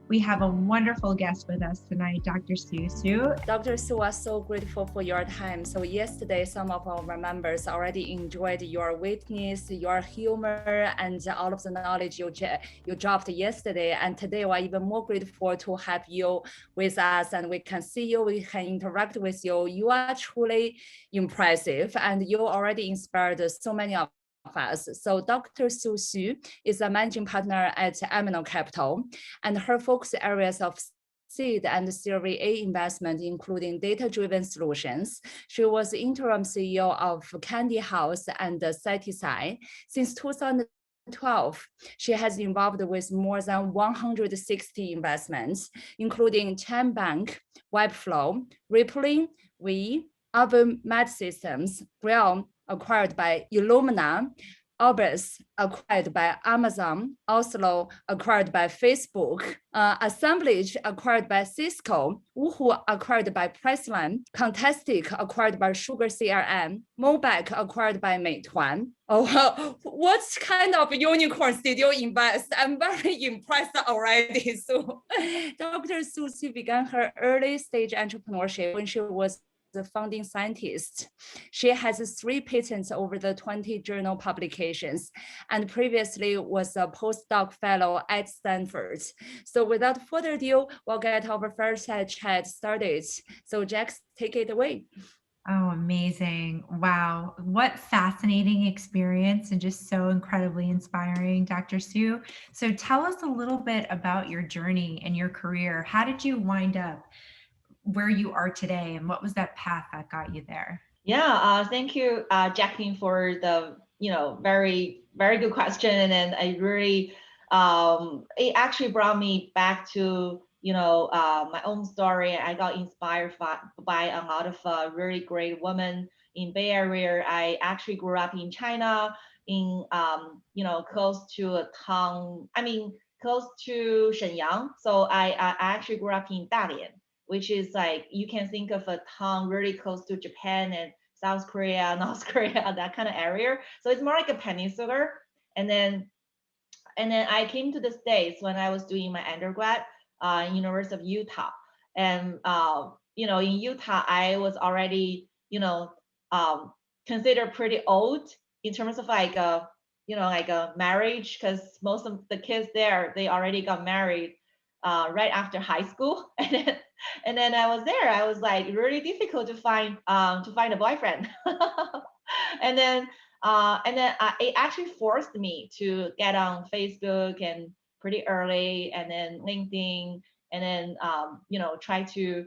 We have a wonderful guest with us tonight, Dr. Su. Dr. Su was so grateful for your time. So yesterday, some of our members already enjoyed your witness, your humor, and all of the knowledge you dropped yesterday. And today, we're even more grateful to have you with us, and we can see you, we can interact with you. You are truly impressive, and you already inspired so many of us. So Dr. Su Xu is a managing partner at Amino Capital, and her focus areas of seed and Series A investment, including data-driven solutions. She was interim CEO of Candy House and Satisai. Since 2012, she has involved with more than 160 investments, including Chainbank, Webflow, Rippling, Other Med Systems, Grail, acquired by Illumina, Orbis acquired by Amazon, Oslo acquired by Facebook, Assemblage acquired by Cisco, Woohoo acquired by Priceline, Contestic acquired by Sugar CRM, Mobac acquired by Meituan. Oh, what kind of unicorns did you invest? I'm very impressed already. So Dr. Su began her early stage entrepreneurship when she was the founding scientist. She has 3 patents over the 20 journal publications, and previously was a postdoc fellow at Stanford. So without further ado, we'll get our fireside chat started. So Jax, take it away. Oh, amazing. Wow. What fascinating experience and just so incredibly inspiring, Dr. Su. So tell us a little bit about your journey and your career. How did you wind up where you are today, and what was that path that got you there? Yeah, thank you, Jacqueline, for the very very good question, and then I really it actually brought me back to my own story. I got inspired by a lot of really great women in Bay Area. I actually grew up in China, in close to a town. I mean, close to Shenyang. So I actually grew up in Dalian, which is like you can think of a town really close to Japan and South Korea, North Korea, that kind of area. So it's more like a peninsula. And then I came to the States when I was doing my undergrad in University of Utah. And in Utah, I was already considered pretty old in terms of like a marriage, because most of the kids there, they already got married right after high school. And then I was there. I was like really difficult to find a boyfriend. and then it actually forced me to get on Facebook and pretty early, and then LinkedIn, and then try to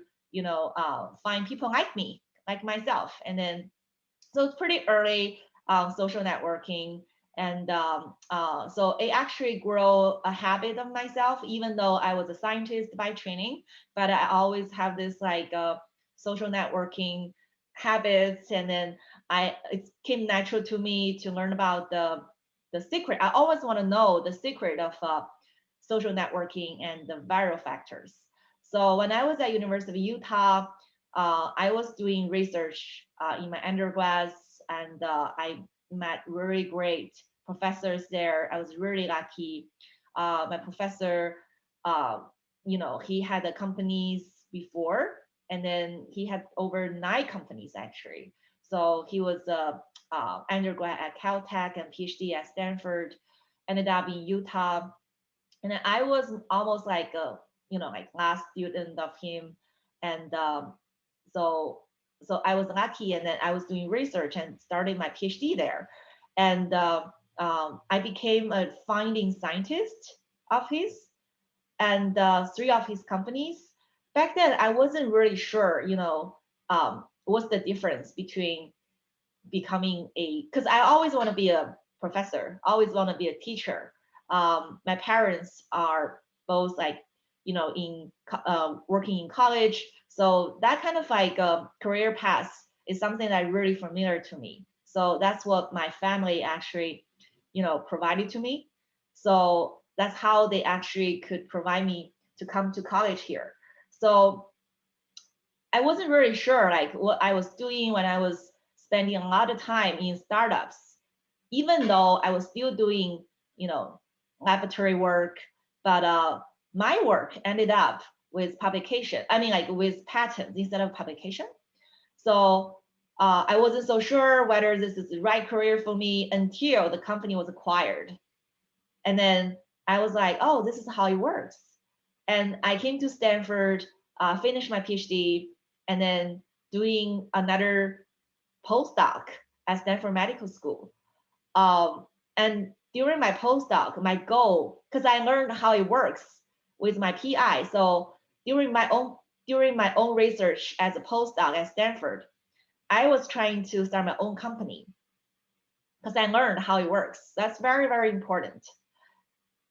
find people like me, like myself. And then so it's pretty early social networking. And so it actually grew a habit of myself, even though I was a scientist by training, but I always have this like social networking habits. And then it came natural to me to learn about the secret. I always want to know the secret of social networking and the viral factors. So when I was at University of Utah, I was doing research in my undergrads, and I met really great professors there. I was really lucky. My professor, he had the companies before, and then he had over 9 companies actually. So he was a undergrad at Caltech and Ph.D. at Stanford, ended up in Utah. And then I was almost like a, like last student of him. And so I was lucky, and then I was doing research and started my PhD there. And I became a founding scientist of his, and 3 of his companies. Back then, I wasn't really sure, what's the difference between becoming because I always want to be a professor, always want to be a teacher. My parents are both like, in working in college. So that kind of like career path is something that really familiar to me. So that's what my family actually, provided to me. So that's how they actually could provide me to come to college here. So I wasn't really sure like what I was doing when I was spending a lot of time in startups, even though I was still doing, laboratory work. But my work ended up with publication. I mean, like with patents instead of publication. So I wasn't so sure whether this is the right career for me until the company was acquired. And then I was like, oh, this is how it works. And I came to Stanford, finished my PhD, and then doing another postdoc at Stanford Medical School. And during my postdoc, my goal, because I learned how it works with my PI. So during my own research as a postdoc at Stanford, I was trying to start my own company because I learned how it works. That's very, very important.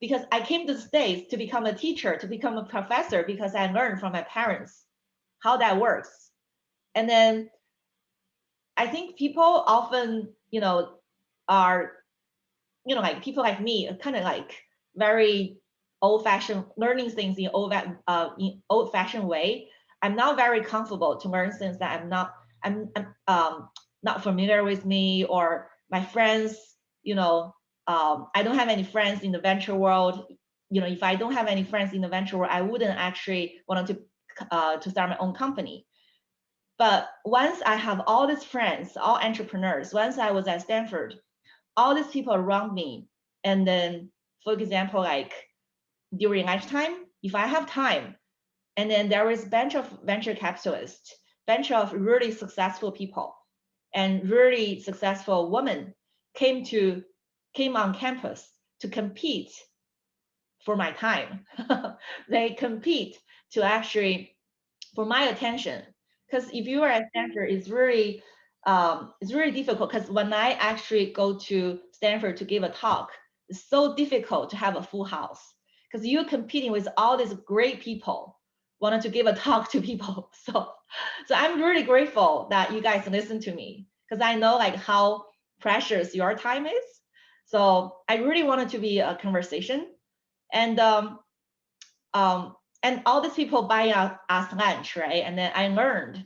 Because I came to the States to become a teacher, to become a professor, because I learned from my parents how that works. And then I think people often, are, like people like me, kind of like very old-fashioned, learning things in old-fashioned way. I'm not very comfortable to learn things that I'm not familiar with me, or my friends, I don't have any friends in the venture world. If I don't have any friends in the venture world, I wouldn't actually want to start my own company. But once I have all these friends, all entrepreneurs, once I was at Stanford, all these people around me, and then, for example, like during lunchtime, if I have time, and then there is a bunch of venture capitalists, bunch of really successful people, and really successful women came on campus to compete for my time. They compete to actually for my attention. Because if you are at Stanford, it's really difficult. Because when I actually go to Stanford to give a talk, it's so difficult to have a full house because you're competing with all these great people wanting to give a talk to people. So I'm really grateful that you guys listen to me because I know like how precious your time is. So I really wanted to be a conversation, and all these people buy us lunch, right? And then I learned,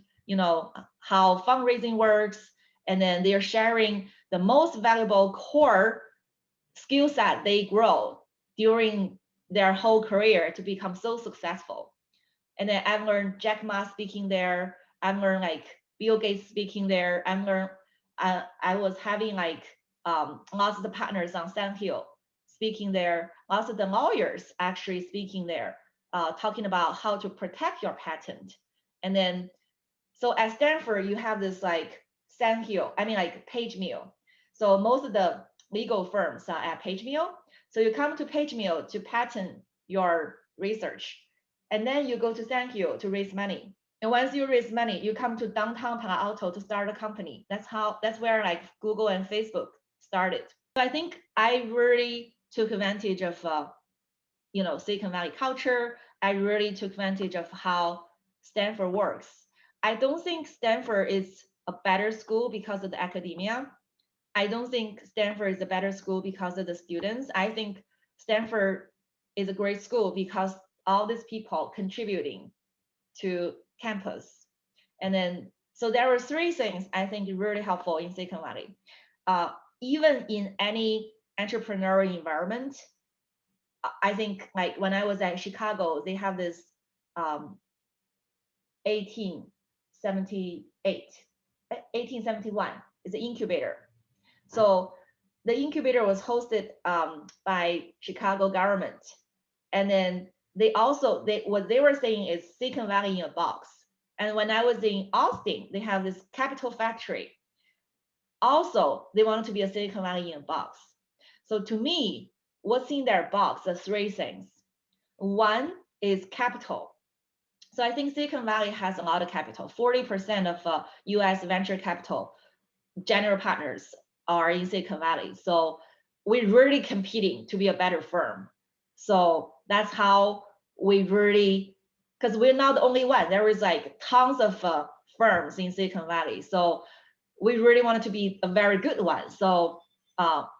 how fundraising works, and then they're sharing the most valuable core skill set they grow during their whole career to become so successful. And then I've learned Jack Ma speaking there. I've learned like Bill Gates speaking there. I've learned I was having like lots of the partners on Sand Hill speaking there. Lots of the lawyers actually speaking there, talking about how to protect your patent. And then, so at Stanford, you have this like Sand Hill, like Page Mill. So most of the legal firms are at Page Mill. So you come to Page Mill to patent your research. And then you go to Sand Hill to raise money. And once you raise money, you come to downtown Palo Alto to start a company. That's where like Google and Facebook started. So I think I really took advantage of Silicon Valley culture. I really took advantage of how Stanford works. I don't think Stanford is a better school because of the academia. I don't think Stanford is a better school because of the students. I think Stanford is a great school because all these people contributing to campus. And then, so there were three things I think really helpful in Silicon Valley. Even in any entrepreneurial environment, I think like when I was at Chicago, they have this 1871 is an incubator. So the incubator was hosted by Chicago government. And then what they were saying is Silicon Valley in a box. And when I was in Austin, they have this Capital Factory. Also, they wanted to be a Silicon Valley in a box. So to me, what's in their box are three things. One is capital. So I think Silicon Valley has a lot of capital. 40% of US venture capital general partners are in Silicon Valley. So we're really competing to be a better firm. So that's how we really, because we're not the only one. There is like tons of firms in Silicon Valley. So we really wanted to be a very good one. So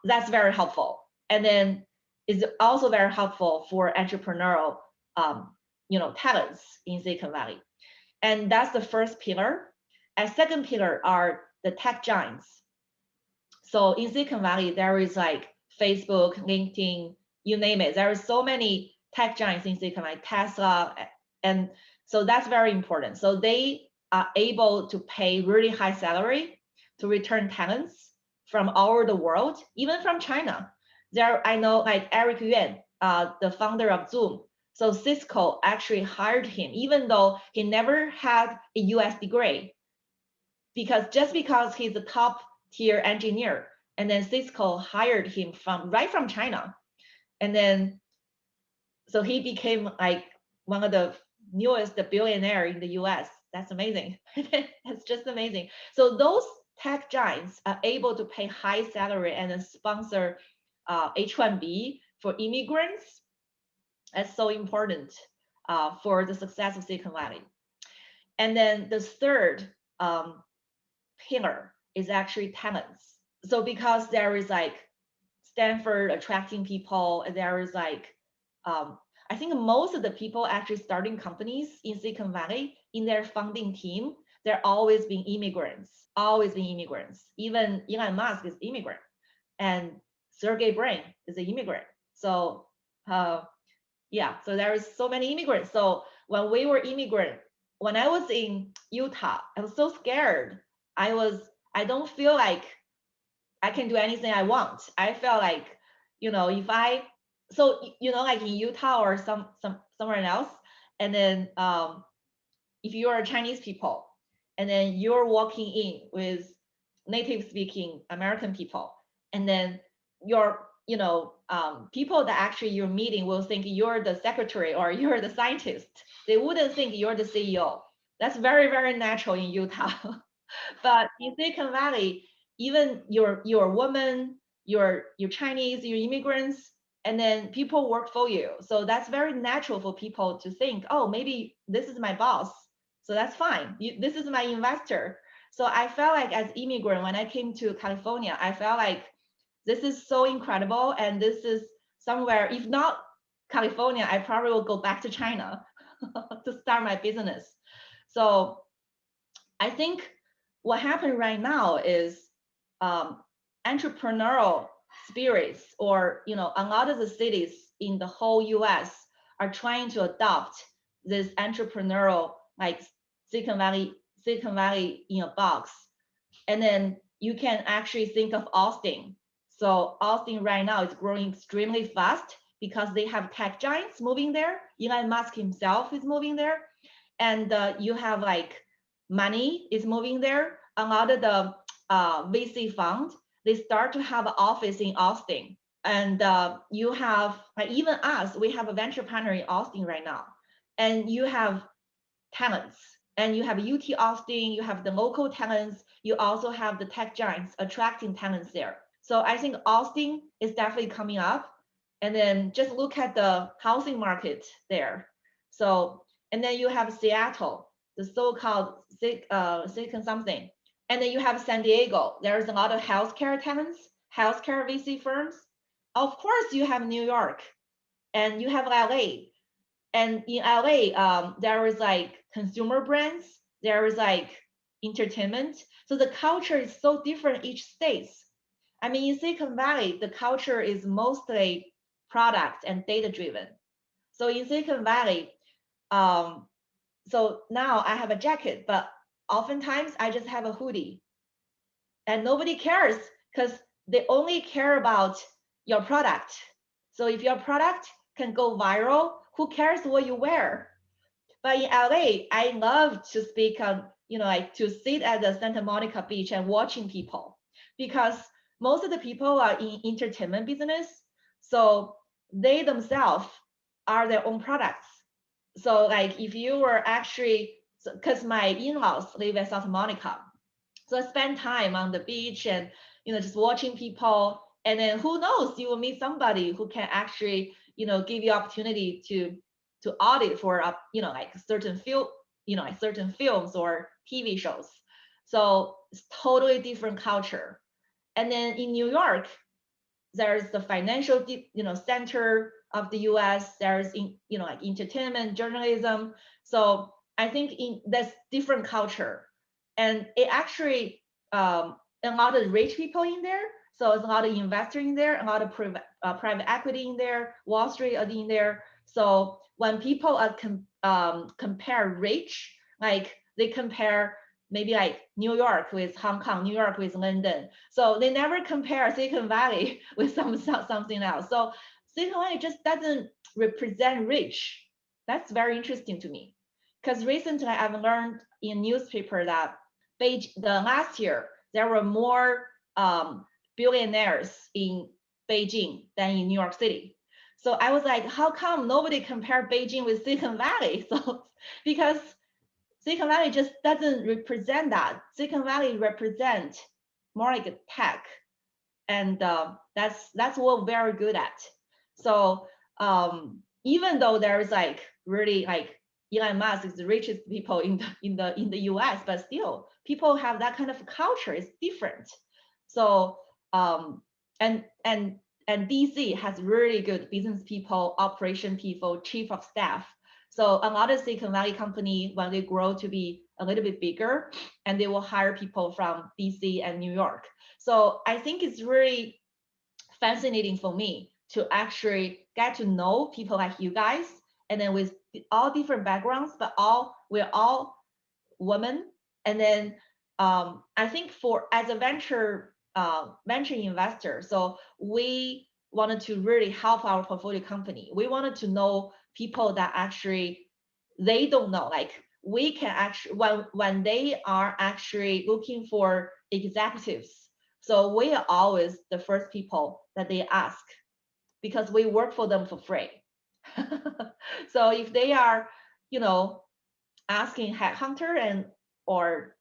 that's very helpful. And then it's also very helpful for entrepreneurial talents in Silicon Valley. And that's the first pillar. And second pillar are the tech giants. So in Silicon Valley, there is like Facebook, LinkedIn, you name it. There are so many tech giants in Silicon Valley, Tesla, and so that's very important. So they are able to pay really high salary to return talents from all over the world, even from China. There, I know like Eric Yuan, the founder of Zoom. So Cisco actually hired him, even though he never had a US degree, because he's a top tier engineer, and then Cisco hired him right from China, and then so he became like one of the newest billionaire in the US. That's amazing. That's just amazing. So those tech giants are able to pay high salary and then sponsor H-1B for immigrants. That's so important for the success of Silicon Valley. And then the third pillar is actually talents. So because there is like Stanford attracting people, and there is like I think most of the people actually starting companies in Silicon Valley, in their founding team, they're always being immigrants, always being immigrants. Even Elon Musk is immigrant, and Sergey Brin is an immigrant. So yeah, so there is so many immigrants. So when we were immigrant, when I was in Utah, I was so scared. I don't feel like I can do anything I want. I felt like, if I, so, like in Utah or somewhere else, and then if you are Chinese people, and then you're walking in with native speaking American people, and then your, people that actually you're meeting will think you're the secretary or you're the scientist. They wouldn't think you're the CEO. That's very, very natural in Utah. But in Silicon Valley, even you're a woman, you're Chinese, you're immigrants, and then people work for you. So that's very natural for people to think, oh, maybe this is my boss, so that's fine. This is my investor. So I felt like as immigrant, when I came to California, I felt like this is so incredible, and this is somewhere, if not California, I probably will go back to China to start my business. So I think what happened right now is entrepreneurial spirits, or a lot of the cities in the whole US are trying to adopt this entrepreneurial, like Silicon Valley in a box. And then you can actually think of Austin. So Austin right now is growing extremely fast because they have tech giants moving there. Elon Musk himself is moving there, and you have like money is moving there. A lot of the VC fund, they start to have an office in Austin. And you have, like even us, we have a venture partner in Austin right now. And you have talents, and you have UT Austin, you have the local talents, you also have the tech giants attracting talents there. So I think Austin is definitely coming up. And then just look at the housing market there. So, and then you have Seattle, the so-called Silicon something. And then you have San Diego. There's a lot of healthcare talents, healthcare VC firms. Of course, you have New York, and you have LA. And in LA, there is like consumer brands, there is like entertainment. So the culture is so different each state. I mean, in Silicon Valley, the culture is mostly product and data driven. So in Silicon Valley, so now I have a jacket, but oftentimes I just have a hoodie, and nobody cares because they only care about your product. So if your product can go viral, who cares what you wear? But in LA, I love to speak on, like to sit at the Santa Monica beach and watching people, because most of the people are in entertainment business. So they themselves are their own products. So like if you were actually, because my in-laws live in Santa Monica, so I spend time on the beach and, just watching people. And then who knows, you will meet somebody who can actually, give you opportunity to audit for, like certain field, like certain films or TV shows. So it's totally different culture. And then in New York, there's the financial, center of the US. There's, like entertainment, journalism. So I think that's different culture. And it actually, a lot of rich people in there. So it's a lot of investors in there, a lot of private equity in there, Wall Street in there. So when people compare rich, like they compare maybe like New York with Hong Kong, New York with London. So they never compare Silicon Valley with something else. So Silicon Valley just doesn't represent rich. That's very interesting to me. Because recently I've learned in newspaper that the last year, there were more billionaires in Beijing than in New York City. So I was like, how come nobody compare Beijing with Silicon Valley? So because Silicon Valley just doesn't represent that. Silicon Valley represent more like a tech, and that's what we're very good at. So even though there's like really like Elon Musk is the richest people in the US, but still people have that kind of culture. It's different. So and DC has really good business people, operation people, chief of staff. So a lot of Silicon Valley company, when they grow to be a little bit bigger, and they will hire people from DC and New York. So I think it's really fascinating for me to actually get to know people like you guys, and then with all different backgrounds, but we're all women. And then I think as a venture investor, so we wanted to really help our portfolio company. We wanted to know people that actually they don't know, like we can actually when they are actually looking for executives. So we are always the first people that they ask, because we work for them for free. So if they are, asking headhunter or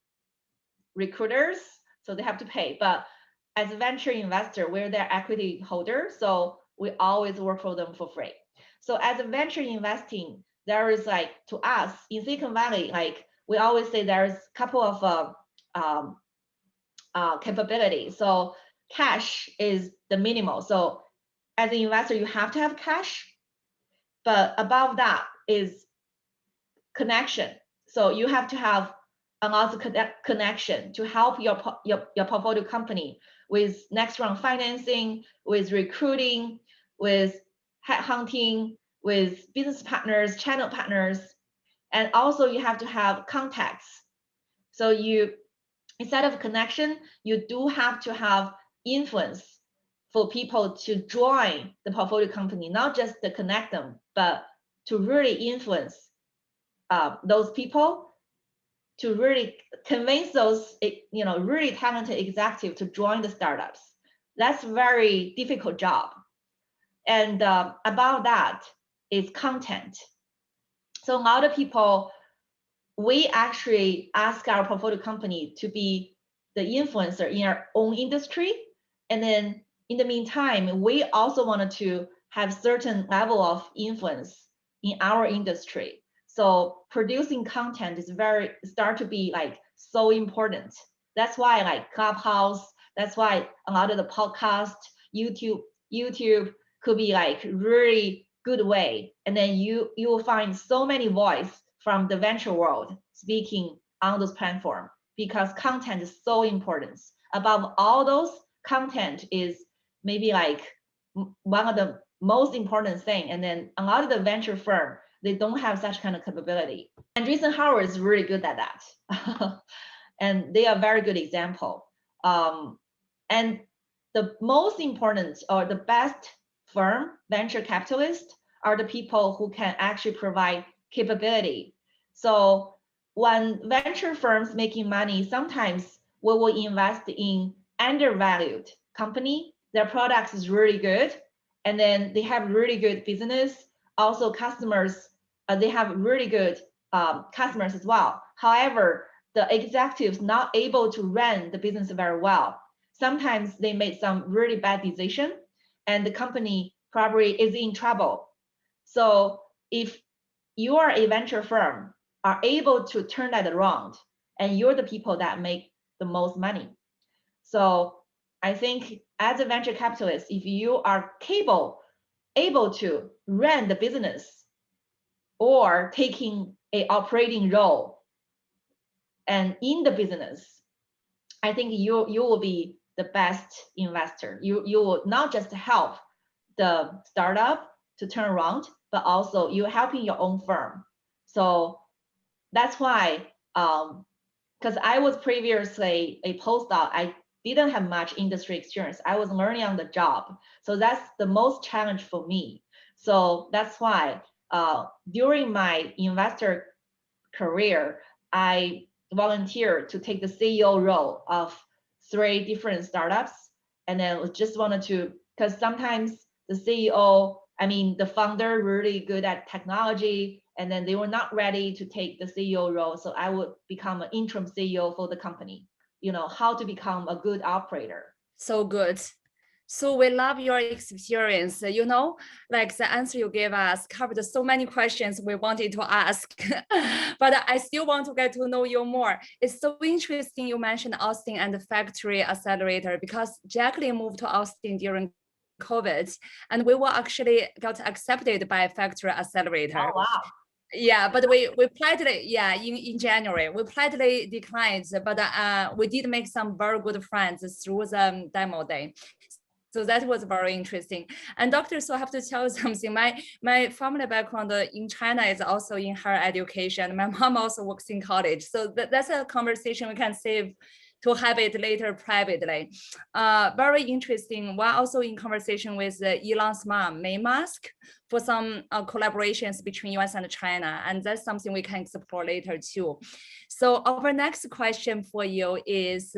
recruiters, so they have to pay. But as a venture investor, we're their equity holder, so we always work for them for free. So as a venture investing, there is like, to us in Silicon Valley, like we always say there's a couple of capabilities. So cash is the minimal. So as an investor, you have to have cash, but above that is connection. So you have to have another connection to help your portfolio company with next round financing, with recruiting, with headhunting, with business partners, channel partners, and also you have to have contacts. So instead of connection, you do have to have influence for people to join the portfolio company, not just to connect them, but to really influence those people, to really convince those really talented executives to join the startups. That's a very difficult job. And about that is content. So a lot of people, we actually ask our portfolio company to be the influencer in our own industry. And then in the meantime, we also wanted to have certain level of influence in our industry. So producing content is start to be like so important. That's why like Clubhouse, that's why a lot of the podcast, YouTube could be like really good way. And then you will find so many voice from the venture world speaking on those platforms, because content is so important. Above all those, content is maybe like one of the most important thing. And then a lot of the venture firm, they don't have such kind of capability. And Andreessen Horowitz is really good at that. And they are a very good example. And the most important or the best firm, venture capitalists, are the people who can actually provide capability. So when venture firms making money, sometimes we will invest in undervalued company. Their products is really good, and then they have really good business. Also customers, they have really good customers as well. However, the executives not able to run the business very well. Sometimes they made some really bad decision, and the company probably is in trouble. So if you are a venture firm, are able to turn that around, and you're the people that make the most money. So I think as a venture capitalist, if you are able to run the business or taking a operating role and in the business, I think you will be the best investor. You will not just help the startup to turn around, but also you're helping your own firm. So that's why, because I was previously a postdoc, I didn't have much industry experience. I was learning on the job. So that's the most challenge for me. So that's why during my investor career, I volunteered to take the CEO role of 3 different startups. And then just wanted to, because sometimes the CEO, I mean, the founder really good at technology, and then they were not ready to take the CEO role. So I would become an interim CEO for the company, how to become a good operator. So good. So we love your experience. Like the answer you gave us covered so many questions we wanted to ask, but I still want to get to know you more. It's so interesting you mentioned Austin and the factory accelerator, because Jacqueline moved to Austin during COVID, and we were actually got accepted by factory accelerator. Oh, wow. Yeah, but we politely, in January, we politely declined, but we did make some very good friends through the demo day. So that was very interesting. And Dr. So I have to tell you something. My family background in China is also in higher education. My mom also works in college. So that's a conversation we can save to have it later privately. Very interesting. We're also in conversation with Elon's mom, May Musk, for some collaborations between US and China. And that's something we can explore later too. So our next question for you is,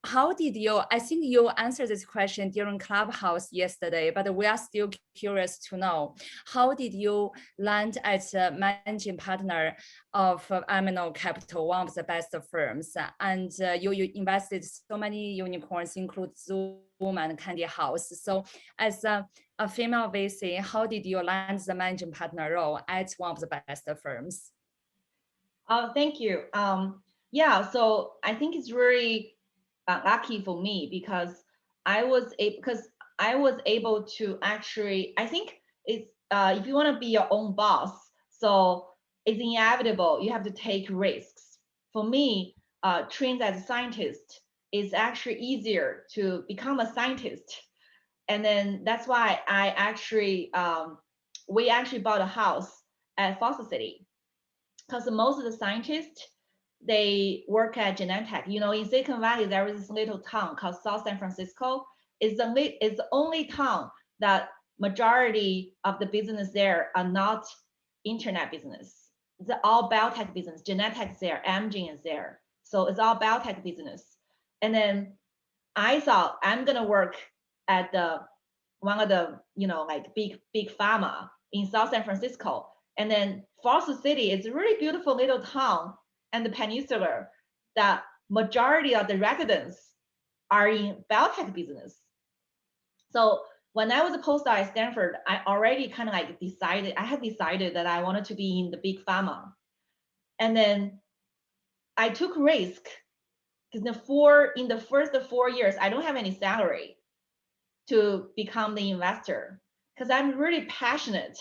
how did you, I think you answered this question during Clubhouse yesterday, but we are still curious to know, how did you land as a managing partner of Amino Capital, one of the best firms? And you invested so many unicorns, include Zoom and Candy House. So as a female VC, how did you land the managing partner role at one of the best firms? Thank you. Yeah, so I think it's really lucky for me because I was able to actually, I think it's if you want to be your own boss, so it's inevitable you have to take risks. For me, trained as a scientist, it's actually easier to become a scientist, and then that's why we actually bought a house at Foster City, because most of the scientists, they work at Genentech. In Silicon Valley, there is this little town called South San Francisco. It's the only town that majority of the business there are not internet business. It's all biotech business. Genentech is there, Amgen is there. So it's all biotech business. And then I thought I'm gonna work at one of the like big pharma in South San Francisco. And then Foster City is a really beautiful little town and the peninsula that majority of the residents are in biotech business. So when I was a postdoc at Stanford, I already kind of like had decided that I wanted to be in the big pharma. And then I took risk because in the first 4 years, I don't have any salary to become the investor, because I'm really passionate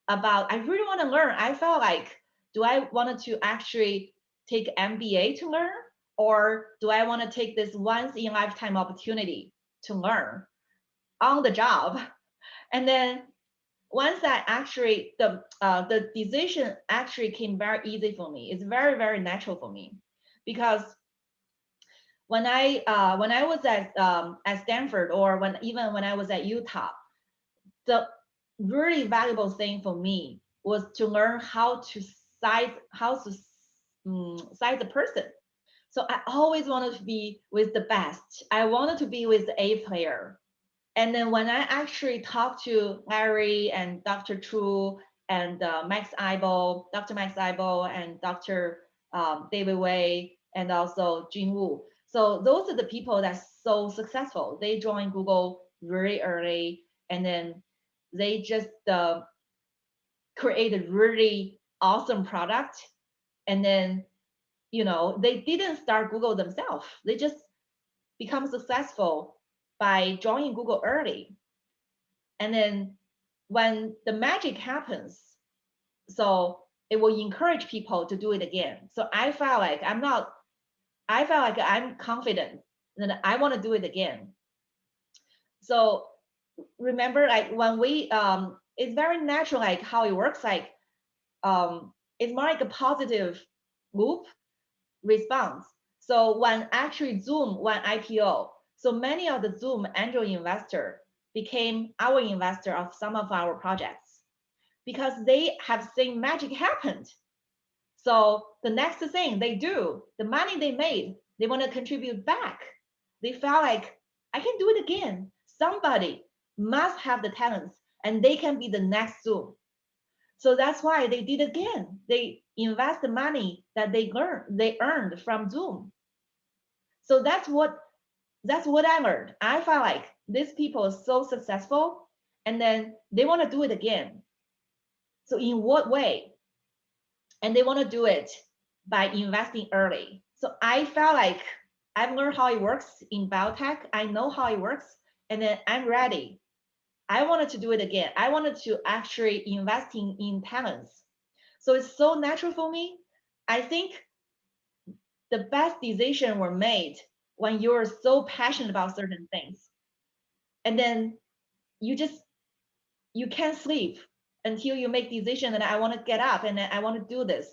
about, I really want to learn. I felt like, do I want to actually take MBA to learn, or do I want to take this once in a lifetime opportunity to learn on the job? And then once I actually, the decision actually came very easy for me. It's very, very natural for me, because when I was at Stanford, or even when I was at Utah, the really valuable thing for me was to learn how to size the person. So I always wanted to be with the best. I wanted to be with the A player. And then when I actually talked to Larry and Dr. Chu and Dr. Max Eibel and Dr. David Wei and also Jin Wu. So those are the people that's so successful. They joined Google really early, and then they just created really awesome product. And then, they didn't start Google themselves. They just become successful by joining Google early. And then when the magic happens, so it will encourage people to do it again. So I felt like I'm confident that I want to do it again. So remember, like when we it's very natural, like how it works. Like it's more like a positive loop response. So when actually Zoom went IPO, so many of the Zoom angel investor became our investor of some of our projects because they have seen magic happened. So the next thing they do, the money they made, they want to contribute back. They felt like, I can do it again. Somebody must have the talents and they can be the next Zoom. So that's why they did again. They invest the money that they earned from Zoom. So that's what I learned. I felt like these people are so successful and then they want to do it again. So in what way? And they want to do it by investing early. So I felt like I've learned how it works in biotech. I know how it works, and then I'm ready. I wanted to do it again. I wanted to actually invest in talents. So it's so natural for me. I think the best decisions were made when you're so passionate about certain things. And then you can't sleep until you make decision that I want to get up and I want to do this.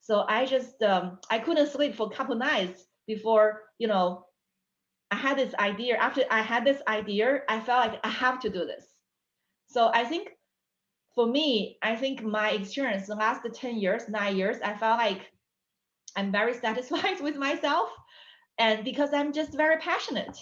So I just I couldn't sleep for a couple nights before, I had this idea. After I had this idea, I felt like I have to do this. So I think for me, I think my experience the last 10 years, 9 years, I felt like I'm very satisfied with myself. And because I'm just very passionate.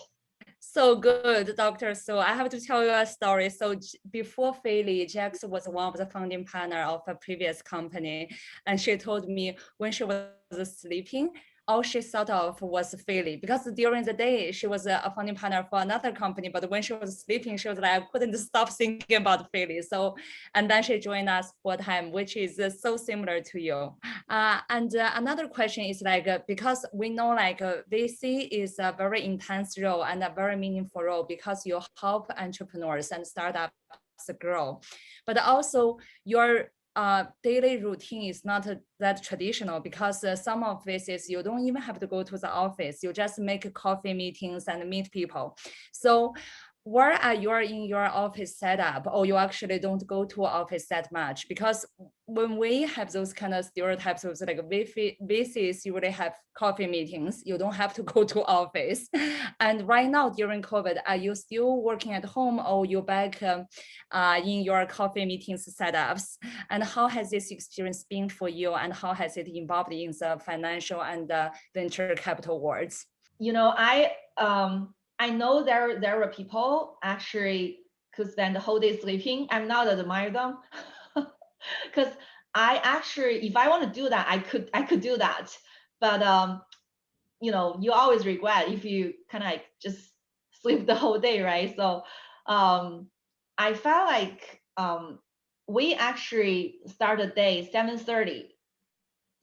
So good, Doctor. So I have to tell you a story. So before Philly, Jax was one of the founding partner of a previous company. And she told me when she was sleeping, all she thought of was Philly, because during the day she was a founding partner for another company, but when she was sleeping, she was like, I couldn't stop thinking about Philly. So, and then she joined us full time, which is so similar to you. And another question is like, because we know like VC is a very intense role and a very meaningful role because you help entrepreneurs and startups grow, but also your daily routine is not that traditional, because some of this is you don't even have to go to the office. You just make coffee meetings and meet people. So where are you in your office setup, or you actually don't go to office that much? Because when we have those kind of stereotypes of like VCs, you really have coffee meetings, you don't have to go to office. And right now during COVID, are you still working at home, or you back in your coffee meetings setups? And how has this experience been for you, and how has it involved in the financial and venture capital worlds? I know there were people actually could spend the whole day sleeping. I'm not admire them because I actually, if I want to do that, I could do that. But you always regret if you kind of like just sleep the whole day, right? So I felt like we actually start the day 7:30.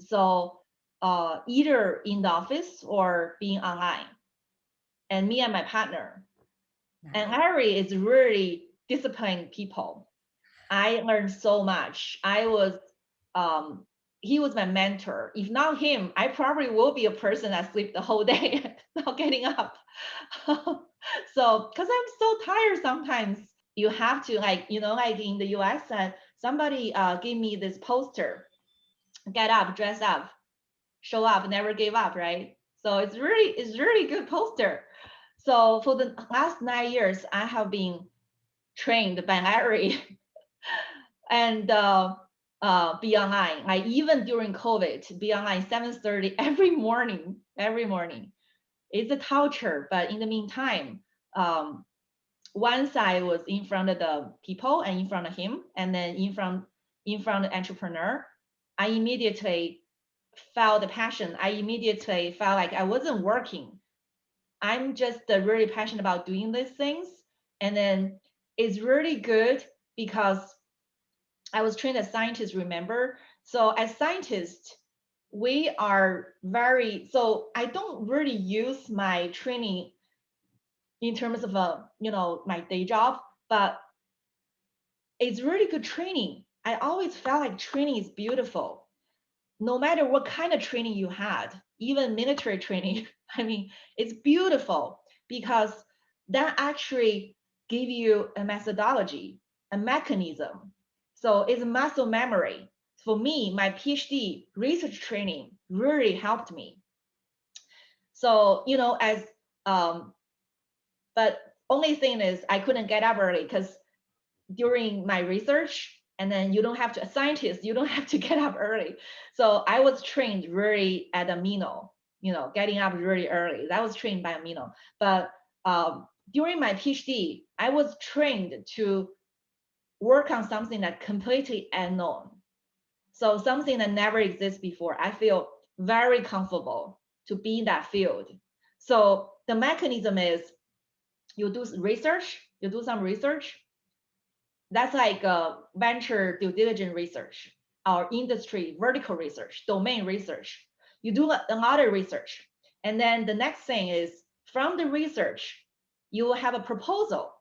So either in the office or being online. And me and my partner. Nice. And Harry is really disciplined people. I learned so much. He was my mentor. If not him, I probably will be a person that sleep the whole day, not getting up. So, because I'm so tired sometimes, you have to like in the US, somebody gave me this poster, get up, dress up, show up, never give up, right? So it's really good poster. So for the last 9 years, I have been trained by Larry and be online. Like even during COVID, be online 7:30 every morning. Every morning, it's a torture. But in the meantime, once I was in front of the people and in front of him, and then in front of the entrepreneur, I immediately felt the passion. I immediately felt like I wasn't working. I'm just really passionate about doing these things. And then it's really good because I was trained as scientist, remember? So as scientists, we are so I don't really use my training in terms of my day job, but it's really good training. I always felt like training is beautiful. No matter what kind of training you had, even military training, I mean, it's beautiful because that actually give you a methodology a mechanism. So it's muscle memory. For me, my PhD research training really helped me. So, but only thing is I couldn't get up early because during my research, and then you don't have to, a scientist, you don't have to get up early. So I was trained really at Amino, getting up really early. That was trained by Amino. But during my PhD, I was trained to work on something that's completely unknown. So something that never exists before. I feel very comfortable to be in that field. So the mechanism is you do some research. That's like venture due diligence research, or industry vertical research, domain research. You do a lot of research. And then the next thing is from the research, you will have a proposal.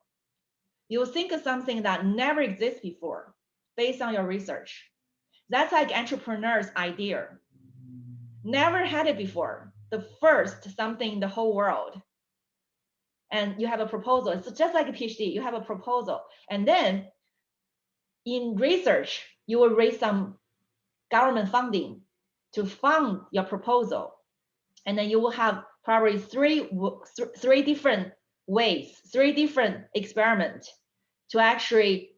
You'll think of something that never exists before based on your research. That's like entrepreneur's idea. Never had it before. The first something in the whole world. And you have a proposal. It's just like a PhD. You have a proposal. And then in research, you will raise some government funding to fund your proposal. And then you will have probably three different ways, three different experiments to actually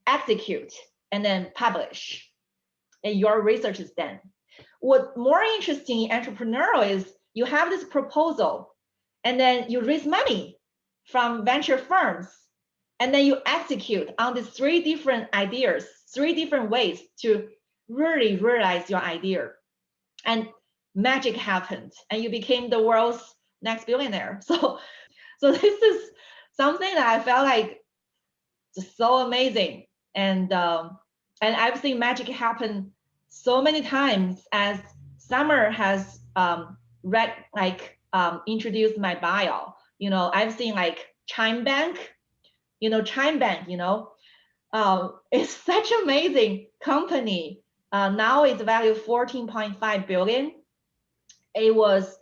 execute and then publish. And your research is done. What more interesting in entrepreneurial is you have this proposal and then you raise money from venture firms and then you execute on these three different ideas, three different ways to really realize your idea. And magic happened and you became the world's next billionaire. So this is something that I felt like just so amazing. And I've seen magic happen so many times, as Summer has introduced my bio. I've seen like Chime Bank, it's such an amazing company. Now it's valued 14.5 billion. It was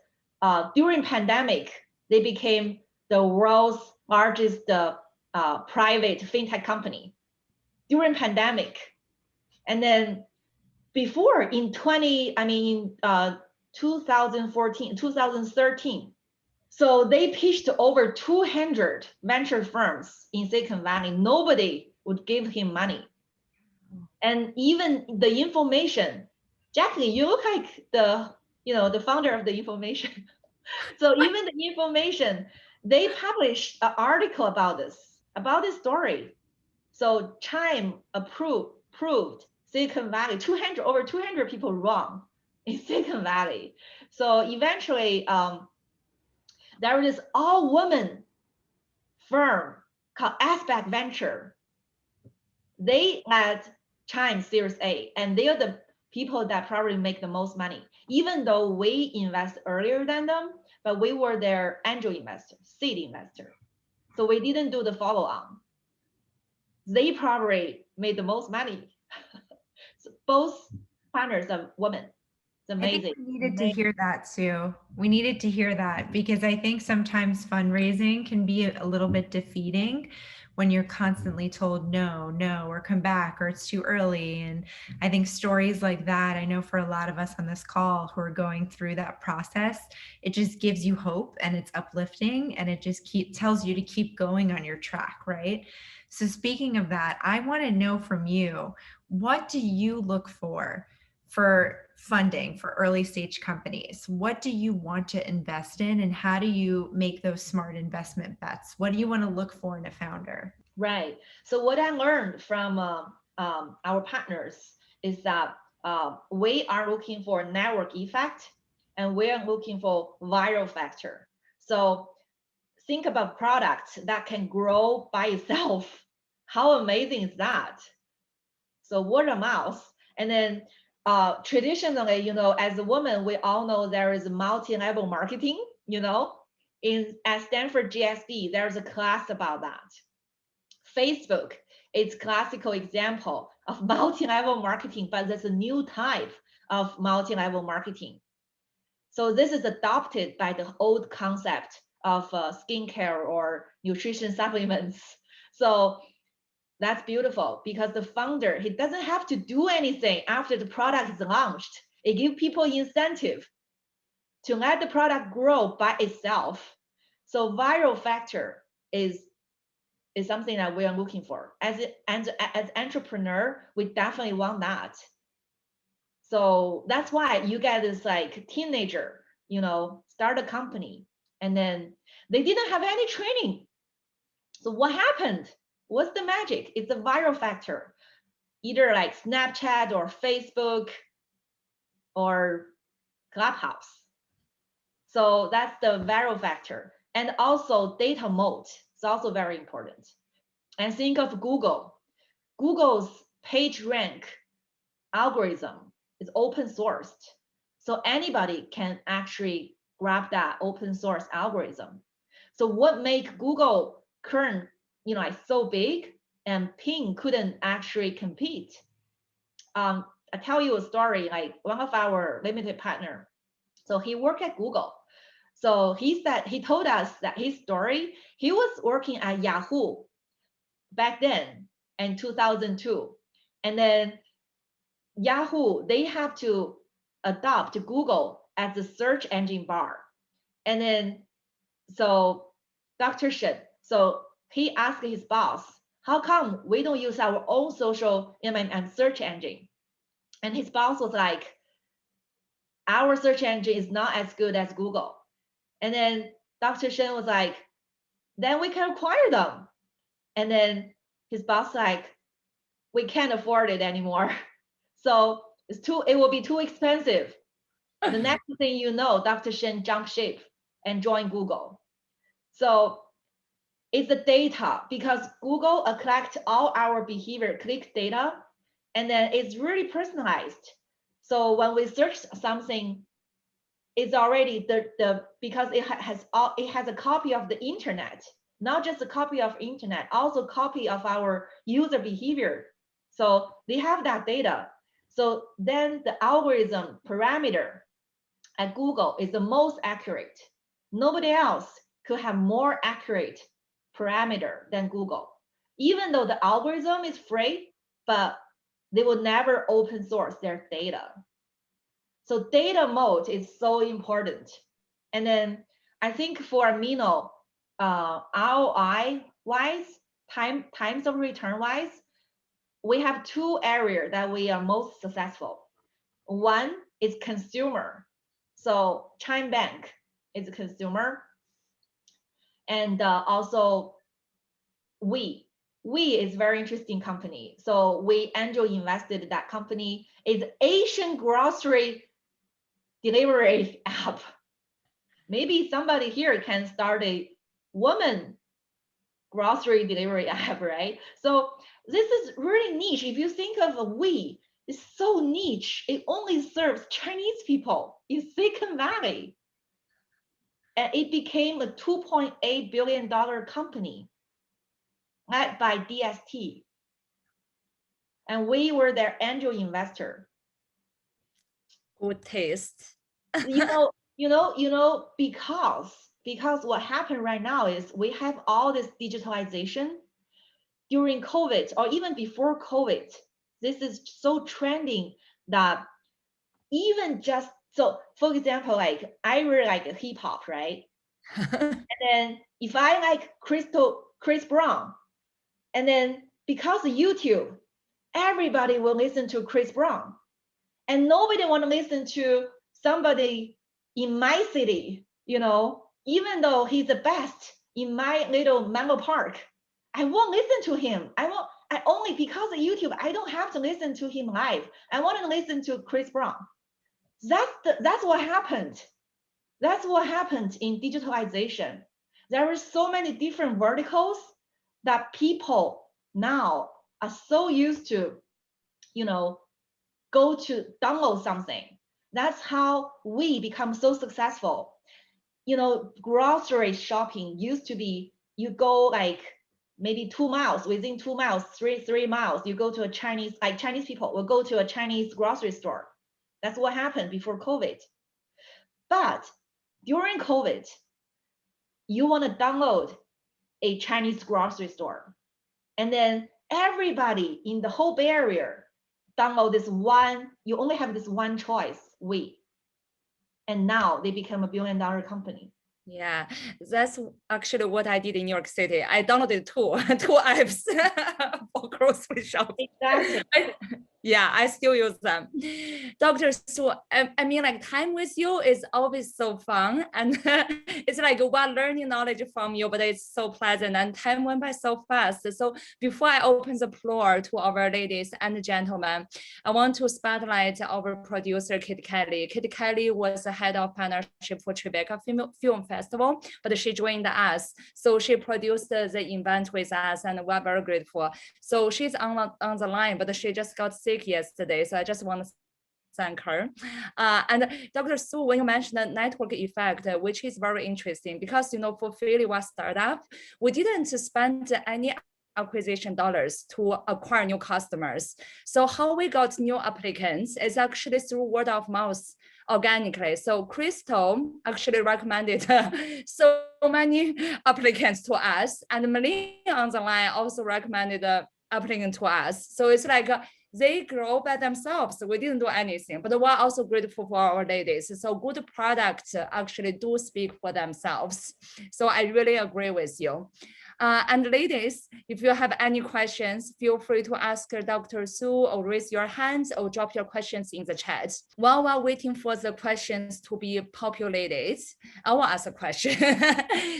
during pandemic, they became the world's largest private fintech company during pandemic. And then before in 2014, 2013, so they pitched to over 200 venture firms in Silicon Valley. Nobody would give him money. And even the information, Jackie, you look like the founder of the information. So even the information, they published an article about this story. So Chime proved Silicon Valley, over 200 people wrong in Silicon Valley. So eventually, there was this all-woman firm called Aspect Venture. They had Chime Series A, and they are the people that probably make the most money, even though we invest earlier than them, but we were their angel investor, seed investor. So we didn't do the follow-on. They probably made the most money. So both partners are women. It's amazing. I think we needed to hear that, Sue. We needed to hear that because I think sometimes fundraising can be a little bit defeating when you're constantly told no, or come back, or it's too early. And I think stories like that, I know for a lot of us on this call who are going through that process, it just gives you hope and it's uplifting and it just tells you to keep going on your track, right? So speaking of that, I want to know from you, what do you look for funding for early stage companies? What do you want to invest in and how do you make those smart investment bets? What do you want to look for in a founder? Right. So what I learned from our partners is that we are looking for network effect and we are looking for viral factor. So think about products that can grow by itself. How amazing is that? So word of mouth. And then traditionally, as a woman, we all know there is multi-level marketing, at Stanford GSD, there's a class about that. Facebook is classical example of multi-level marketing, but there's a new type of multi-level marketing. So this is adopted by the old concept of skincare or nutrition supplements. So That's beautiful because the founder, he doesn't have to do anything after the product is launched. It gives people incentive to let the product grow by itself. So viral factor is something that we are looking for. As entrepreneur, we definitely want that. So that's why you get this like teenager, start a company, and then they didn't have any training. So what happened? What's the magic? It's a viral factor, either like Snapchat or Facebook or Clubhouse. So that's the viral factor. And also data moat is also very important. And think of Google. Google's page rank algorithm is open sourced. So anybody can actually grab that open source algorithm. So what make Google current, like so big and Ping couldn't actually compete? I tell you a story, like one of our limited partner. So he worked at Google. So he told us that his story, he was working at Yahoo back then in 2002. And then Yahoo, they have to adopt Google as the search engine bar. And then, so Dr. Shen, so he asked his boss, how come we don't use our own social and search engine? And his boss was like, our search engine is not as good as Google. And then Dr. Shen was like, then we can acquire them. And then his boss like, we can't afford it anymore. So it will be too expensive. The next thing you know, Dr. Shen jumped ship and joined Google. So it's the data, because Google collects all our behavior, click data, and then it's really personalized. So when we search something, it's already because it has a copy of the internet, not just a copy of internet, also a copy of our user behavior. So they have that data. So then the algorithm parameter at Google is the most accurate. Nobody else could have more accurate parameter than Google. Even though the algorithm is free, but they will never open source their data. So data moat is so important. And then I think for Amino, ROI wise, times of return wise, we have two areas that we are most successful. One is consumer. So Chime Bank is a consumer. And also we is very interesting company. So we angel invested that company. Is Asian grocery delivery app. Maybe somebody here can start a woman grocery delivery app, right? So this is really niche. If you think of it's so niche. It only serves Chinese people in Silicon Valley. And it became a $2.8 billion company led by DST. And we were their angel investor. Good taste. Because what happened right now is we have all this digitalization during COVID or even before COVID. This is so trending that even just, so for example, like I really like hip hop, right? And then if I like Chris Brown, and then because of YouTube, everybody will listen to Chris Brown. And nobody want to listen to somebody in my city, even though he's the best in my little Menlo Park. I won't listen to him. I only because of YouTube, I don't have to listen to him live. I want to listen to Chris Brown. That's what happened. That's what happened in digitalization. There are so many different verticals that people now are so used to, go to download something. That's how we become so successful. Grocery shopping used to be, you go like maybe 2 miles, within 2 miles, 3 miles, you go to a Chinese people will go to a Chinese grocery store. That's what happened before COVID. But during COVID, you want to download a Chinese grocery store. And then everybody in the whole Bay Area download this one, you only have this one choice, we. And now they become a $1 billion company. Yeah, that's actually what I did in New York City. I downloaded two apps for grocery shopping. Exactly. Yeah, I still use them. Dr. Su, I mean, like time with you is always so fun. And it's like we're learning knowledge from you, but it's so pleasant and time went by so fast. So before I open the floor to our ladies and gentlemen, I want to spotlight our producer, Kit Kelly. Kit Kelly was the head of partnership for Tribeca Film Festival, but she joined us. So she produced the event with us and we're very grateful. So she's on the line, but she just got sick yesterday. So I just want to thank her. And Dr. Su, when you mentioned the network effect, which is very interesting because, you know, for Philly was startup, we didn't spend any acquisition dollars to acquire new customers. So how we got new applicants is actually through word of mouth organically. So Crystal actually recommended so many applicants to us, and Melina on the line also recommended the applicant to us. So it's like they grow by themselves. We didn't do anything, but we're also grateful for our ladies. So good products actually do speak for themselves. So I really agree with you. And ladies, if you have any questions, feel free to ask Dr. Su or raise your hands or drop your questions in the chat. While we're waiting for the questions to be populated, I will ask a question.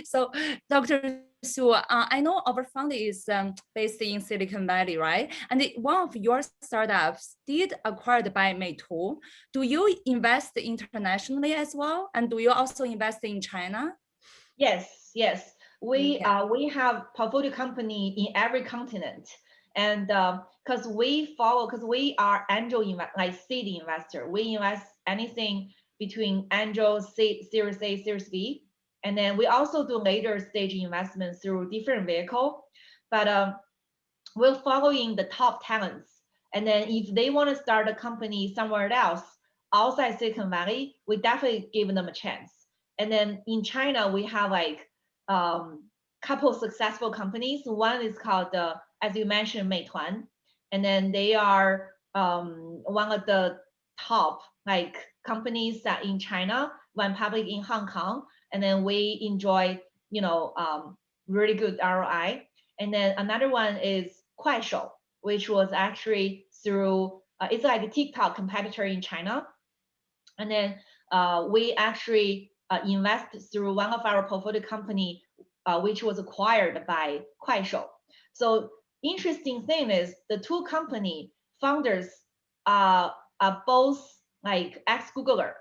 So Dr. Su, I know our fund is based in Silicon Valley, right? And one of your startups did acquired by Meitu. Do you invest internationally as well? And do you also invest in China? Yes, yes. We have portfolio company in every continent, and because we are angel like seed investor, we invest anything between angel, seed, Series A, Series B, and then we also do later stage investments through different vehicle. But we're following the top talents, and then if they want to start a company somewhere else outside Silicon Valley, we definitely give them a chance. And then in China, we have like couple successful companies. One is called, as you mentioned, Meituan, and then they are one of the top like companies that in China went public in Hong Kong, and then we enjoy really good ROI. And then another one is Kuaishou, which was actually through it's like a TikTok competitor in China, and then we actually invest through one of our portfolio company, which was acquired by Kuaishou. So interesting thing is the two company founders are both like ex-Googler.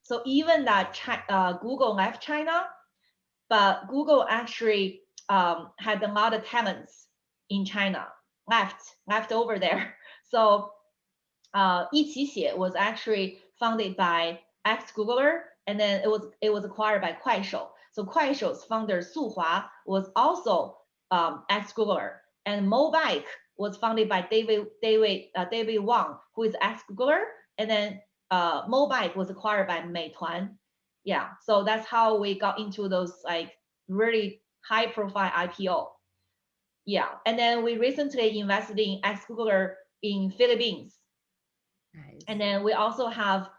So even that Google left China, but Google actually had a lot of talents in China left over there. So 一起写 was actually founded by ex-Googler, and then it was acquired by Kuaishou. So Kuaishou's founder Su Hua was also ex-Googler, and Mobike was founded by David Wang, who is ex-Googler, and then Mobike was acquired by Meituan. Yeah, so that's how we got into those like really high-profile IPO. Yeah, and then we recently invested in ex-Googler in Philippines. Nice. And then we also have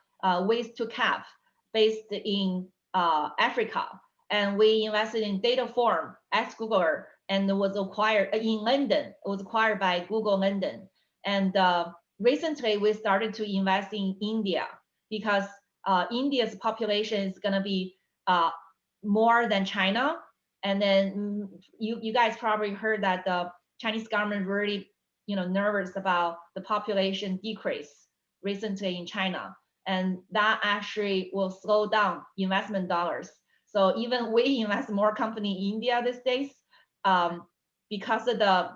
Ways to Cap based in Africa, and we invested in Dataform ex-Googler, and was acquired in London. It was acquired by Google London. And recently we started to invest in India because India's population is going to be more than China. And then you guys probably heard that the Chinese government really nervous about the population decrease recently in China, and that actually will slow down investment dollars. So even we invest more company in India these days because of the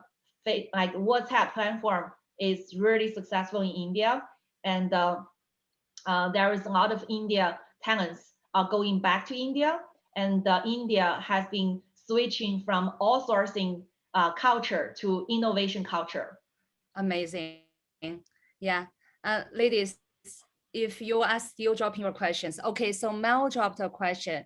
like WhatsApp platform is really successful in India, and there is a lot of India talents going back to India, and India has been switching from outsourcing culture to innovation culture. Amazing. Yeah. Ladies, if you are still dropping your questions. Okay, so Mel dropped a question.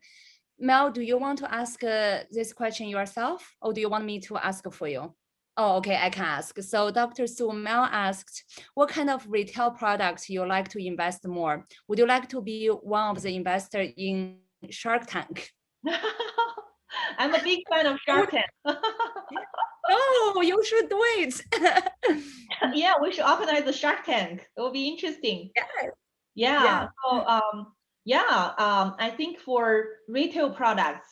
Mel, do you want to ask this question yourself, or do you want me to ask for you? Oh, okay, I can ask. So Dr. Su, Mel asked, what kind of retail products you like to invest more? Would you like to be one of the investors in Shark Tank? I'm a big fan of Shark Tank. Oh, you should do it. Yeah, we should organize the Shark Tank. It will be interesting. Yeah. Yeah. So I think for retail products,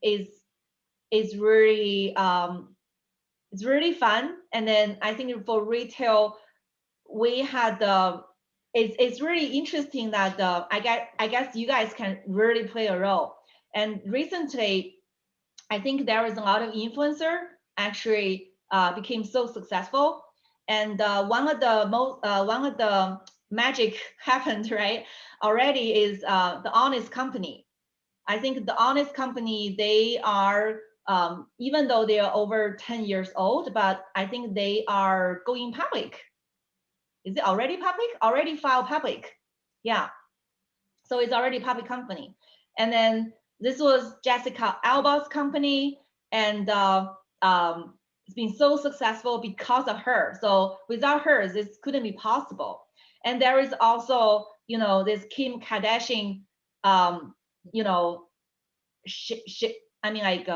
is really it's really fun. And then I think for retail, we had it's really interesting that I guess you guys can really play a role. And recently, I think there is a lot of influencer actually became so successful. And one of the magic happened, right, already is the Honest Company. I think the Honest Company, they are, even though they are over 10 years old, but I think they are going public. Is it already public? Already filed public. Yeah. So it's already a public company. And then this was Jessica Alba's company, and it's been so successful because of her. So without her, this couldn't be possible. And there is also, this Kim Kardashian, I mean, like,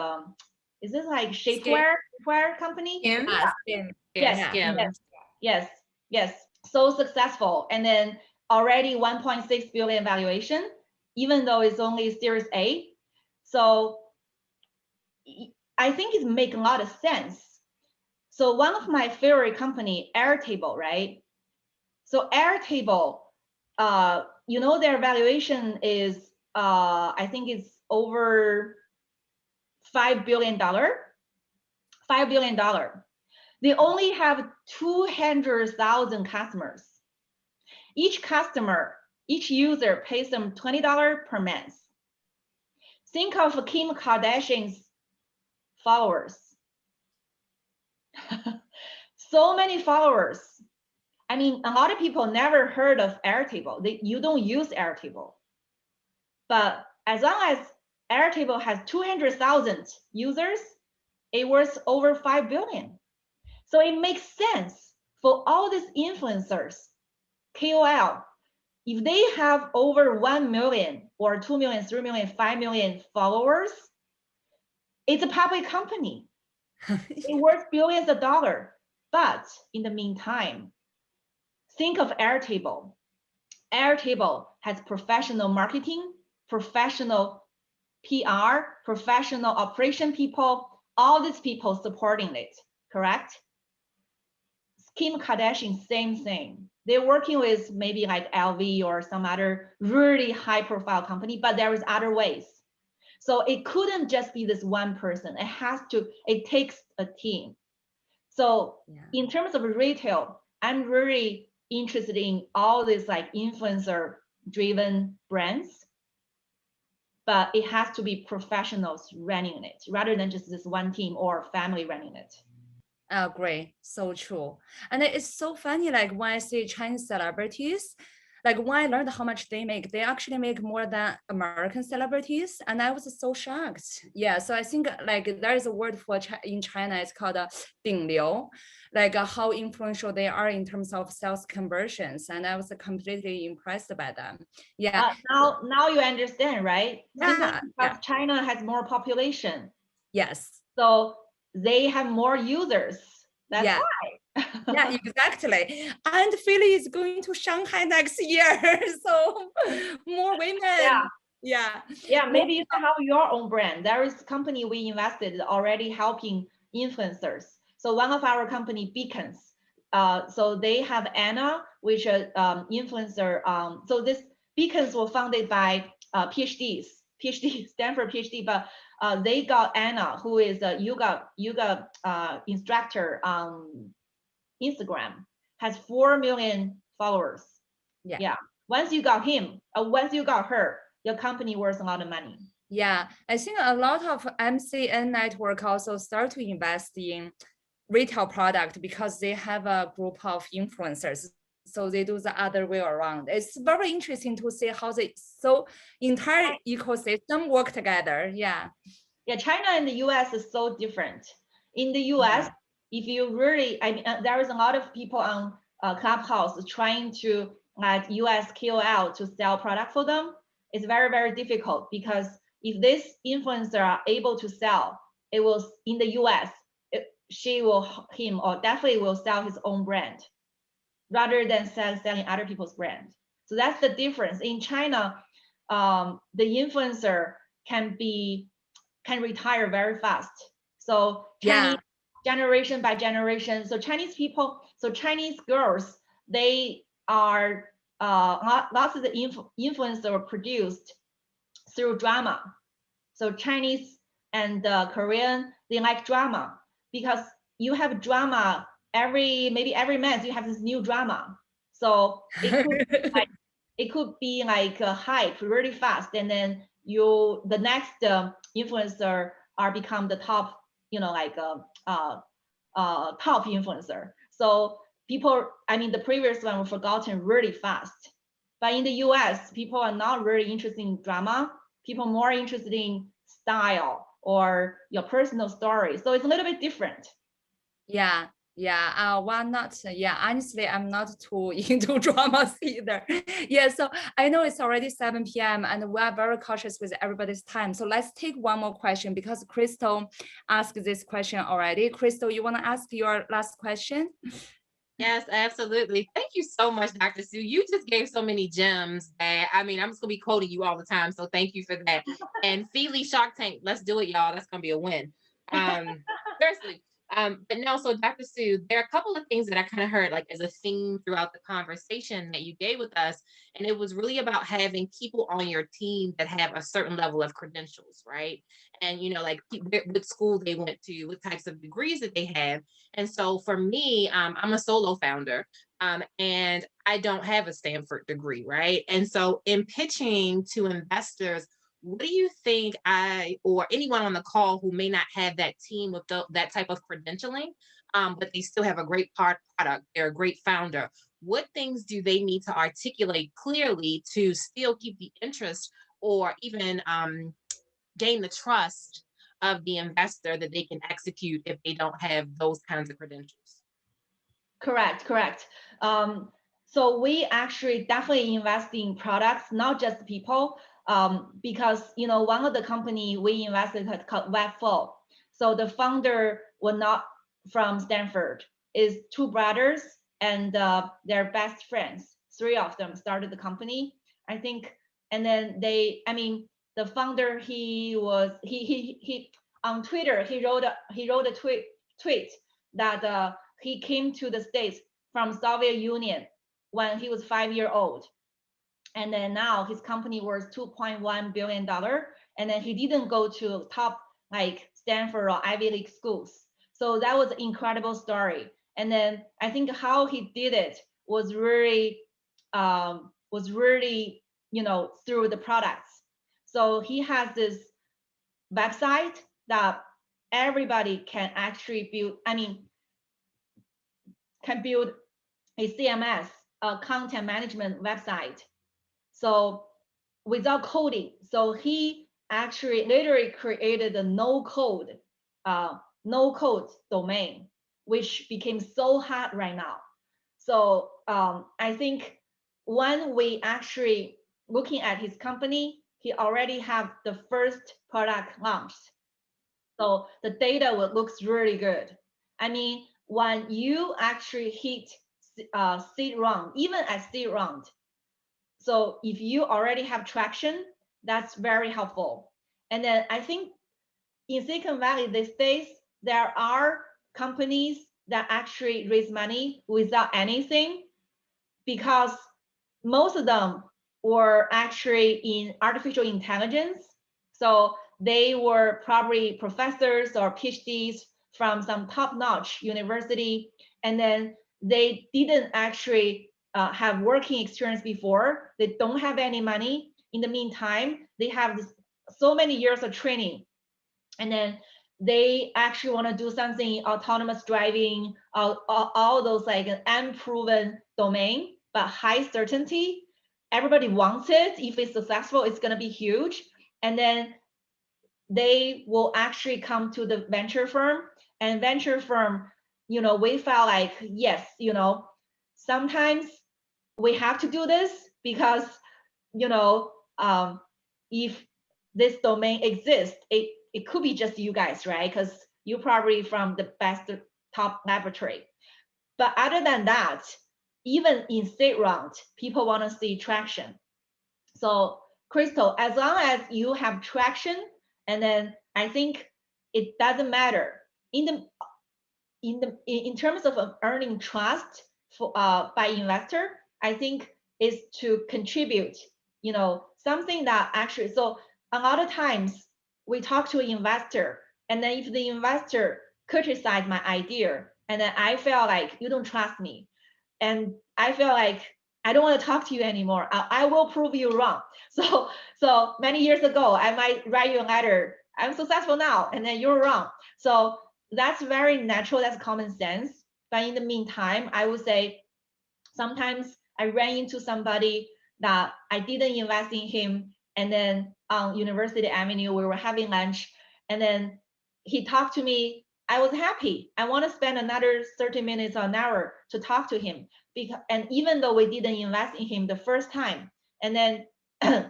is this like shapewear company? Kim? Yes, Skim. yes. So successful. And then already 1.6 billion valuation, even though it's only Series A. So I think it makes a lot of sense. So one of my favorite company, Airtable, right? So Airtable, their valuation is, I think it's over $5 billion. $5 billion. They only have 200,000 customers. Each user pays them $20 per month. Think of Kim Kardashian's followers. So many followers. I mean, a lot of people never heard of Airtable. You don't use Airtable. But as long as Airtable has 200,000 users, it worth over 5 billion. So it makes sense for all these influencers, KOL, if they have over 1 million or 2 million, 3 million, 5 million followers, it's a public company. It worth billions of dollars. But in the meantime, think of Airtable. Airtable has professional marketing, professional PR, professional operation people, all these people supporting it, correct? Kim Kardashian, same thing. They're working with maybe like LV or some other really high profile company, but there is other ways. So it couldn't just be this one person. It takes a team. So in terms of retail, I'm really interested in all these like influencer driven brands, but it has to be professionals running it rather than just this one team or family running it. Oh, great. So true. And it's so funny, like when I see Chinese celebrities, like when I learned how much they actually make more than American celebrities. And I was so shocked. Yeah. So I think like there is a word for in China, it's called 顶流, like how influential they are in terms of sales conversions. And I was completely impressed by them. Yeah. Now you understand, right? Yeah. Because China has more population. Yes. So they have more users. That's why. Yeah, exactly. And Philly is going to Shanghai next year. So more women. Yeah, maybe you can have your own brand. There is a company we invested already helping influencers. So one of our company, Beacons. So they have Anna, which is influencer. So this Beacons were founded by PhD, Stanford PhD, but they got Anna, who is a yoga instructor on Instagram, has 4 million followers. Yeah. Once you got him, once you got her, your company worth a lot of money. Yeah, I think a lot of MCN network also start to invest in retail product because they have a group of influencers. So they do the other way around. It's very interesting to see how entire ecosystem work together. Yeah. Yeah, China and the US is so different. In the US, if you really, I mean, there is a lot of people on Clubhouse trying to like US KOL to sell product for them. It's very, very difficult because if this influencer are able to sell, it will in the US, him or definitely will sell his own brand rather than selling other people's brand. So that's the difference. In China, the influencer can retire very fast. So Chinese generation by generation. So Chinese girls, they are lots of the influencer were produced through drama. So Chinese and Korean, they like drama because you have drama maybe every month you have this new drama. So it could be like a hype really fast, and then the next influencer are become the top, top influencer. So people, I mean, the previous one were forgotten really fast. But in the US, people are not really interested in drama. People more interested in style or your personal story. So it's a little bit different. Yeah. Yeah, why not? Yeah, honestly, I'm not too into dramas either. Yeah, so I know it's already 7 p.m. and we're very cautious with everybody's time. So let's take one more question because Crystal asked this question already. Crystal, you want to ask your last question? Yes, absolutely. Thank you so much, Dr. Sue. You just gave so many gems that, I mean, I'm just going to be quoting you all the time. So thank you for that. And Feely Shark Tank, let's do it, y'all. That's going to be a win. Seriously. But no, so Dr. Sue, there are a couple of things that I kind of heard like as a theme throughout the conversation that you gave with us. And it was really about having people on your team that have a certain level of credentials, right? And, like what school they went to, what types of degrees that they have. And so for me, I'm a solo founder and I don't have a Stanford degree, right? And so in pitching to investors, what do you think or anyone on the call who may not have that team with that type of credentialing, but they still have a great product, they're a great founder, what things do they need to articulate clearly to still keep the interest or even gain the trust of the investor that they can execute if they don't have those kinds of credentials? Correct. So we actually definitely invest in products, not just people, because one of the company we invested had called Webflow. So the founder was not from Stanford. Is two brothers and their best friends. Three of them started the company, I think, and then the founder he on Twitter he wrote a tweet that he came to the States from Soviet Union when he was 5 years old. And then now his company worth $2.1 billion. And then he didn't go to top like Stanford or Ivy League schools. So that was an incredible story. And then I think how he did it was really, through the products. So he has this website that everybody can actually build, can build a CMS, a content management website. So without coding. So he actually literally created a no code domain, which became so hot right now. So I think when we actually looking at his company, he already have the first product launched. So the data looks really good. I mean, when you actually hit seed round, even at seed round, so if you already have traction, that's very helpful. And then I think in Silicon Valley these days, there are companies that actually raise money without anything because most of them were actually in artificial intelligence. So they were probably professors or PhDs from some top-notch university, and then they didn't actually have working experience before. They don't have any money. In the meantime, they have so many years of training, and then they actually want to do something autonomous driving, all those like an unproven domain, but high certainty. Everybody wants it. If it's successful, it's going to be huge. And then they will actually come to the venture firm, and venture firm we felt like, yes, sometimes we have to do this because, if this domain exists, it could be just you guys, right? Because you're probably from the best top laboratory. But other than that, even in state round, people want to see traction. So Crystal, as long as you have traction, and then I think it doesn't matter in terms of earning trust by investor. I think is to contribute, something that actually. So a lot of times we talk to an investor, and then if the investor criticize my idea, and then I feel like you don't trust me, and I feel like I don't want to talk to you anymore. I will prove you wrong. So many years ago, I might write you a letter. I'm successful now, and then you're wrong. So that's very natural. That's common sense. But in the meantime, I would say sometimes I ran into somebody that I didn't invest in him, and then on University Avenue, we were having lunch, and then he talked to me. I was happy. I want to spend another 30 minutes or an hour to talk to him. And even though we didn't invest in him the first time, and then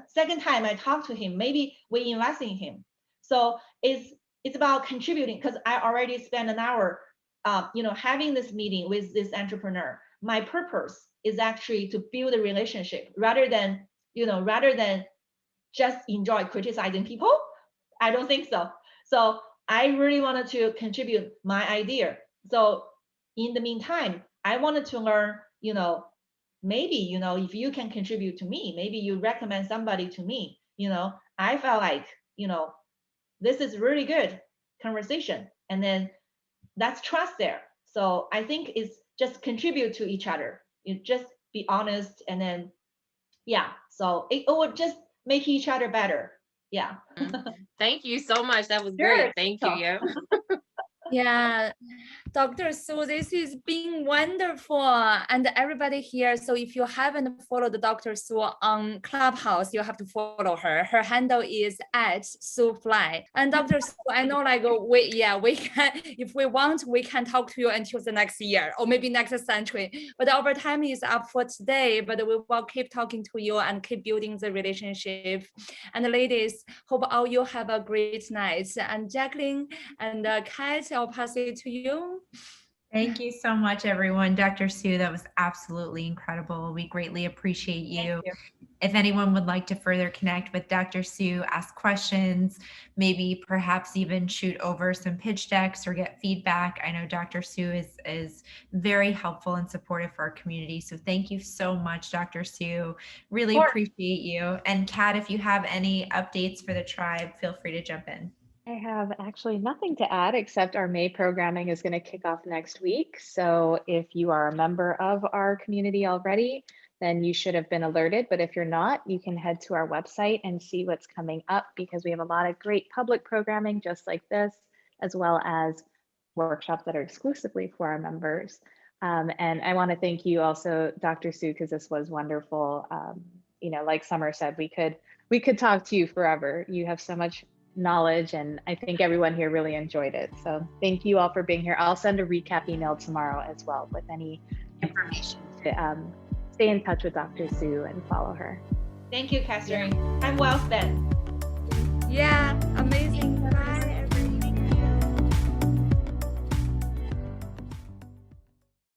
second time I talked to him, maybe we invest in him. So it's about contributing, because I already spent an hour, having this meeting with this entrepreneur. My purpose is actually to build a relationship rather than just enjoy criticizing people. I don't think so. So I really wanted to contribute my idea. So in the meantime, I wanted to learn, maybe, if you can contribute to me, maybe you recommend somebody to me, I felt like, this is really good conversation. And then that's trust there. So I think it's just contribute to each other. You just be honest, and then, yeah. So it would just make each other better. Yeah. Thank you so much. That was Sure. great. Thank you. Yeah. Yeah, Dr. Sue, this has been wonderful. And everybody here, so if you haven't followed Dr. Sue on Clubhouse, you have to follow her. Her handle is @SueFly. And Dr. Sue, I know we can, if we want, we can talk to you until the next year or maybe next century. But our time is up for today, but we will keep talking to you and keep building the relationship. And ladies, hope all you have a great night. And Jacqueline and Kat, I'll pass it to you. Thank you so much, everyone. Dr. Sue, that was absolutely incredible. We greatly appreciate you. If anyone would like to further connect with Dr. Sue, ask questions, maybe perhaps even shoot over some pitch decks or get feedback, I know Dr. Sue is very helpful and supportive for our community. So thank you so much, Dr. Sue. Really appreciate you. And Kat, if you have any updates for the tribe, feel free to jump in. I have actually nothing to add except our May programming is going to kick off next week. So if you are a member of our community already, then you should have been alerted. But if you're not, you can head to our website and see what's coming up, because we have a lot of great public programming just like this, as well as workshops that are exclusively for our members. And I want to thank you also, Dr. Sue, because this was wonderful. Like Summer said, we could talk to you forever. You have so much knowledge, and I think everyone here really enjoyed it. So thank you all for being here. I'll send a recap email tomorrow as well with any information to stay in touch with Dr. Sue and follow her. Thank you, Catherine. I'm well spent. Yeah, amazing.